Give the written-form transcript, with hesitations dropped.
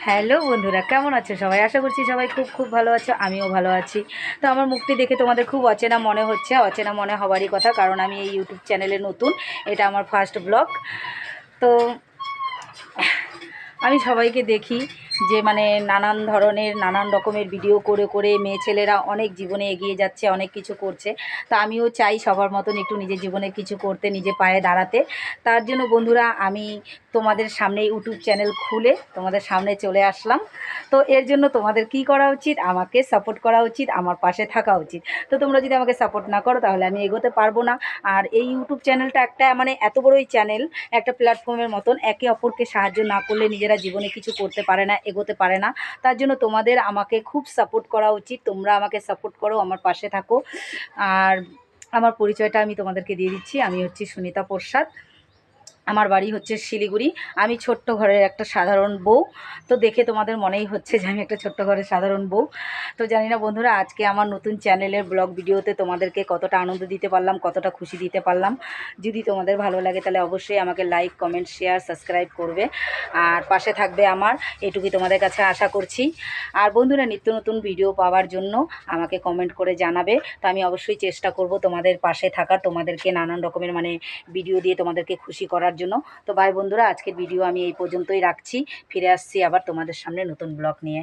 Hello বন্ধুরা, কেমন আছো সবাই? আশা করছি সবাই খুব খুব ভালো আছো, আমিও ভালো আছি। তো আমার মুখটি দেখে তোমাদের খুব অচেনা মনে হচ্ছে, অচেনা মনে হওয়ারই কথা, কারণ আমি এই ইউটিউব চ্যানেলে নতুন। এটা আমার ফার্স্ট ব্লগ। তো আমি সবাইকে দেখি যে মানে নানান ধরনের নানান রকমের ভিডিও করে করে মেয়ে ছেলেরা অনেক জীবনে এগিয়ে যাচ্ছে, অনেক কিছু করছে। তা আমিও চাই সবার মতন একটু নিজের জীবনে কিছু করতে, নিজে পায়ে দাঁড়াতে। তার জন্য বন্ধুরা আমি তোমাদের সামনে ইউটিউব চ্যানেল খুলে তোমাদের সামনে চলে আসলাম। তো এর জন্য তোমাদের কি করা উচিত? আমাকে সাপোর্ট করা উচিত, আমার পাশে থাকা উচিত। তো তোমরা যদি আমাকে সাপোর্ট না করো তাহলে আমি এগোতে পারবো না। আর এই ইউটিউব চ্যানেলটা একটা মানে এত বড়ই চ্যানেল, একটা প্ল্যাটফর্মের মতন, একে অপরকে সাহায্য না করলে নিজেরা জীবনে কিছু করতে পারে না, এগোতে পারে না। তার জন্য তোমাদের আমাকে খুব সাপোর্ট করা উচিত। তোমরা আমাকে সাপোর্ট করো, আমার পাশে থাকো। আর আমার পরিচয়টা আমি তোমাদেরকে দিয়ে দিচ্ছি। আমি হচ্ছি সুনিতা প্রসাদ। আমার বাড়ি হচ্ছে শিলিগুড়ি। আমি ছোট্ট ঘরের একটা সাধারণ বউ। তো দেখে তোমাদের মনেই হচ্ছে যে আমি একটা ছোট্ট ঘরের সাধারণ বউ। তো জানি না বন্ধুরা, আজকে আমার নতুন চ্যানেলের ব্লগ ভিডিওতে তোমাদেরকে কতটা আনন্দ দিতে পারলাম, কতটা খুশি দিতে পারলাম। যদি তোমাদের ভালো লাগে তাহলে অবশ্যই আমাকে লাইক, কমেন্ট, শেয়ার, সাবস্ক্রাইব করবে আর পাশে থাকবে আমার, এটুকুই তোমাদের কাছে আশা করছি। আর বন্ধুরা, নিত্য নতুন ভিডিও পাওয়ার জন্য আমাকে কমেন্ট করে জানাবে। তো আমি অবশ্যই চেষ্টা করব তোমাদের পাশে থাকার, তোমাদেরকে নানান রকমের মানে ভিডিও দিয়ে তোমাদেরকে খুশি করার জন্য। তো বাই বন্ধুরা, আজকের ভিডিও আমি এই পর্যন্তই রাখছি। ফিরে আসছি আবার তোমাদের সামনে নতুন ব্লগ নিয়ে।